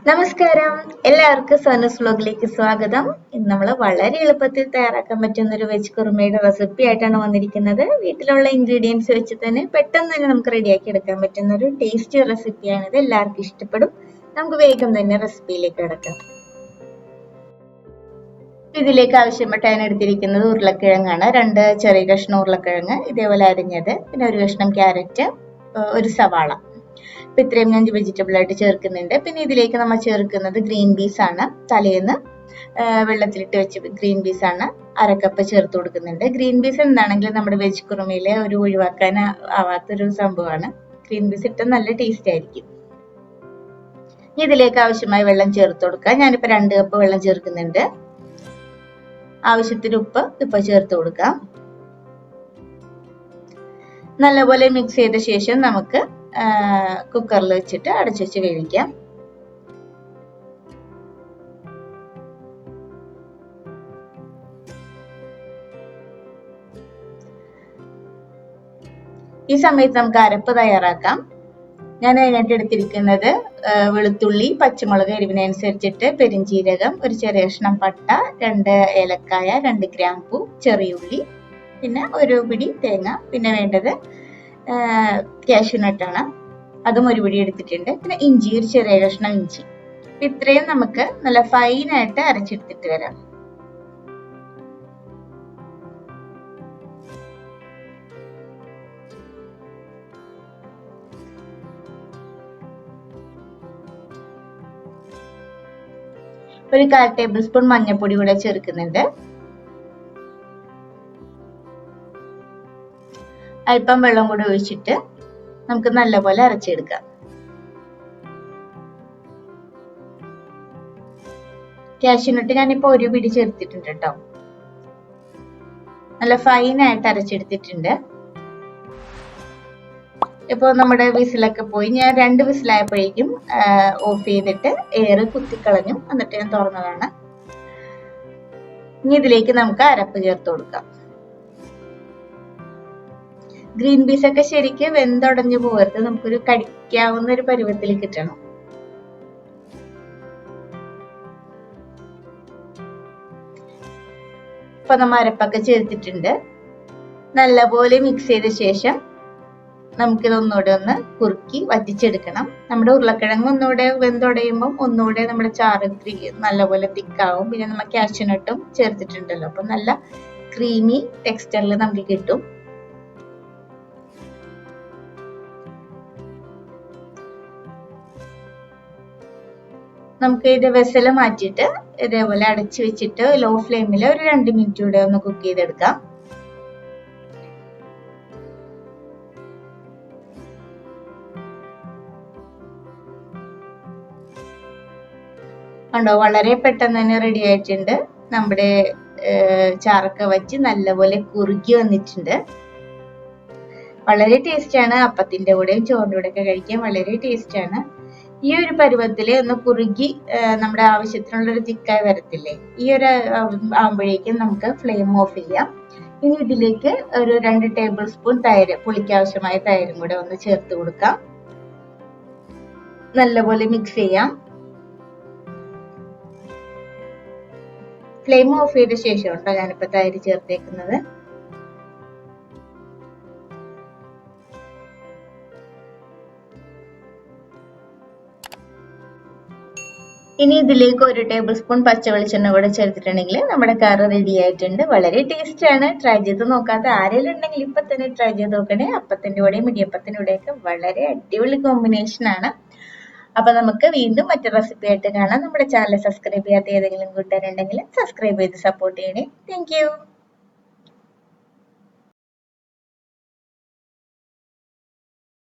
നമസ്കാരം, എല്ലാവർക്കും സോനൂസ് വ്ലോഗിലേക്ക് സ്വാഗതം. ഇന്ന് നമ്മൾ വളരെ എളുപ്പത്തിൽ തയ്യാറാക്കാൻ പറ്റുന്ന ഒരു വെജ് കുറുമയുടെ റെസിപ്പി ആയിട്ടാണ് വന്നിരിക്കുന്നത്. വീട്ടിലുള്ള ഇൻഗ്രീഡിയൻസ് വെച്ച് തന്നെ പെട്ടെന്ന് തന്നെ നമുക്ക് റെഡിയാക്കി എടുക്കാൻ പറ്റുന്ന ഒരു ടേസ്റ്റി റെസിപ്പിയാണിത്. എല്ലാവർക്കും ഇഷ്ടപ്പെടും. നമുക്ക് വേഗം തന്നെ റെസിപ്പിയിലേക്ക് കിടക്കാം. ഇതിലേക്ക് ആവശ്യമായിട്ട് ഞാൻ എടുത്തിരിക്കുന്നത് ഉരുളക്കിഴങ്ങാണ്. 2 ചെറിയ കഷ്ണം ഉരുളക്കിഴങ്ങ് ഇതേപോലെ അരിഞ്ഞത്, പിന്നെ ഒരു കഷ്ണം ക്യാരറ്റ്, ഒരു സവാള. ഇപ്പൊ ഇത്രയും ഞാൻ വെജിറ്റബിൾ ആയിട്ട് ചേർക്കുന്നുണ്ട്. പിന്നെ ഇതിലേക്ക് നമ്മൾ ചേർക്കുന്നത് ഗ്രീൻ പീസ് ആണ്. തലേന്ന് വെള്ളത്തിലിട്ട് വെച്ച് ഗ്രീൻ പീസ് ആണ്. 1/2 കപ്പ് ചേർത്ത് കൊടുക്കുന്നുണ്ട്. ഗ്രീൻ പീസ് എന്താണെങ്കിലും നമ്മുടെ വെജ് കുറുമയിലെ ഒരു ഒഴിവാക്കാൻ ആവാത്തൊരു സംഭവമാണ്. ഗ്രീൻ പീസ് ഇട്ട് നല്ല ടേസ്റ്റ് ആയിരിക്കും. ഇതിലേക്ക് ആവശ്യമായ വെള്ളം ചേർത്ത് കൊടുക്കുക. ഞാനിപ്പോ 2 കപ്പ് വെള്ളം ചേർക്കുന്നുണ്ട്. ആവശ്യത്തിന് ഉപ്പ് ഇപ്പൊ ചേർത്ത് കൊടുക്കാം. നല്ലപോലെ മിക്സ് ചെയ്ത ശേഷം നമുക്ക് കുക്കറിൽ വെച്ചിട്ട് അടച്ചു വെച്ച് വേവിക്കാം. ഈ സമയത്ത് നമുക്ക് അരപ്പ് തയ്യാറാക്കാം. ഞാൻ അതിനായിട്ട് എടുത്തിരിക്കുന്നത് വെളുത്തുള്ളി, പച്ചമുളക് എരിവിനനുസരിച്ചിട്ട്, പെരിഞ്ചീരകം, ഒരു ചെറിയ കഷ്ണം പട്ട, 2 ഏലക്കായ, 2 ഗ്രാമ്പൂ, ചെറിയുള്ളി, പിന്നെ ഒരു പിടി തേങ്ങ, പിന്നെ വേണ്ടത് കാഷ്യൂനട്ടാണ്, അതും ഒരു പിടി എടുത്തിട്ടുണ്ട്. പിന്നെ ഇഞ്ചി, ഒരു ചെറിയ കഷ്ണം ഇഞ്ചി. ഇത്രയും നമുക്ക് നല്ല ഫൈനായിട്ട് അരച്ചെടുത്തിട്ട് വരാം. ഒരു 1/4 ടേബിൾ സ്പൂൺ മഞ്ഞൾപ്പൊടി കൂടെ ചേർക്കുന്നുണ്ട്. അല്പം വെള്ളം കൂടെ ഒഴിച്ചിട്ട് നമുക്ക് നല്ലപോലെ അരച്ചെടുക്കാം. കാഷ്യൂനട്ട് ഞാനിപ്പോ ഒരു പിടി ചേർത്തിട്ടുണ്ട് കേട്ടോ. നല്ല ഫൈനായിട്ട് അരച്ചെടുത്തിട്ടുണ്ട്. ഇപ്പൊ നമ്മുടെ വിസിലൊക്കെ പോയി. ഞാൻ 2 വിസിലായപ്പോഴേക്കും ഓഫ് ചെയ്തിട്ട് എയർ കുത്തിക്കളഞ്ഞു. എന്നിട്ട് ഞാൻ തുറന്നതാണ്. ഇനി ഇതിലേക്ക് നമുക്ക് അരപ്പ് ചേർത്ത് കൊടുക്കാം. ഗ്രീൻ പീസ് ഒക്കെ ശരിക്കും വെന്തുടഞ്ഞു പോകരുത്. നമുക്കൊരു കടിക്കാവുന്ന ഒരു പരുവത്തിൽ കിട്ടണം. ഇപ്പൊ നമ്മൾ അരപ്പൊക്കെ ചേർത്തിട്ടുണ്ട്. നല്ലപോലെ മിക്സ് ചെയ്ത ശേഷം നമുക്കിതൊന്നുകൂടെ ഒന്ന് കുറുക്കി വറ്റിച്ചെടുക്കണം. നമ്മുടെ ഉരുളക്കിഴങ്ങ് ഒന്നുകൂടെ വെന്തുടയുമ്പോൾ ഒന്നുകൂടെ നമ്മുടെ ചാറ് നല്ലപോലെ തിക്കാവും. പിന്നെ നമ്മൾ കാഷ്യൂനട്ടും ചേർത്തിട്ടുണ്ടല്ലോ, അപ്പൊ നല്ല ക്രീമി ടെക്സ്ചറിൽ നമുക്ക് കിട്ടും. നമുക്ക് ഇത് വെസല് മാറ്റിയിട്ട് ഇതേപോലെ അടച്ചു വെച്ചിട്ട് ലോ ഫ്ലെയിമിൽ ഒരു 2 മിനിറ്റ് കൂടെ ഒന്ന് കുക്ക് ചെയ്തെടുക്കാം. കണ്ടോ, വളരെ പെട്ടെന്ന് തന്നെ റെഡി ആയിട്ടുണ്ട്. നമ്മുടെ ചാറൊക്കെ വെച്ച് നല്ലപോലെ കുറുകി വന്നിട്ടുണ്ട്. വളരെ ടേസ്റ്റ് ആണ്. അപ്പത്തിന്റെ കൂടെയും ചോറിന്റെ കൂടെ ഒക്കെ കഴിക്കാൻ വളരെ ടേസ്റ്റ് ആണ്. ഈ ഒരു പരുവത്തില് ഒന്ന് കുറുകി നമ്മുടെ ആവശ്യത്തിനുള്ള ഒരു തിക്കായി വരത്തില്ലേ, ഈ ഒരു ആകുമ്പോഴേക്കും നമുക്ക് ഫ്ലെയിം ഓഫ് ചെയ്യാം. ഇനി ഇതിലേക്ക് ഒരു 2 ടേബിൾ സ്പൂൺ തൈര്, പുളിക്കാവശ്യമായ തൈരും കൂടെ ഒന്ന് ചേർത്ത് കൊടുക്കാം. നല്ലപോലെ മിക്സ് ചെയ്യാം. ഫ്ലെയിം ഓഫ് ചെയ്ത ശേഷം ഉണ്ടോ ഞാനിപ്പോ തൈര് ചേർത്തേക്കുന്നത്. ഇനി ഇതിലേക്ക് 1 ടേബിൾ സ്പൂൺ പച്ചവെളിച്ചെണ്ണ കൂടെ ചേർത്തിട്ടുണ്ടെങ്കിൽ നമ്മുടെ കറി റെഡി ആയിട്ടുണ്ട്. വളരെ ടേസ്റ്റ് ആണ്. ട്രൈ ചെയ്ത് നോക്കാത്ത ആരെങ്കിലും ഉണ്ടെങ്കിൽ ഇപ്പൊ തന്നെ ട്രൈ ചെയ്ത് നോക്കണേ. അപ്പത്തിന്റെ കൂടെയും ഇടിയപ്പത്തിന്റെ കൂടെയൊക്കെ വളരെ അടിപൊളി കോമ്പിനേഷൻ ആണ്. അപ്പൊ നമുക്ക് വീണ്ടും മറ്റു റെസിപ്പി ആയിട്ട് കാണാം. നമ്മുടെ ചാനൽ സബ്സ്ക്രൈബ് ചെയ്യാത്ത ഏതെങ്കിലും കൂട്ടുകാരുണ്ടെങ്കിൽ സബ്സ്ക്രൈബ് ചെയ്ത് സപ്പോർട്ട് ചെയ്യണേ. Thank you.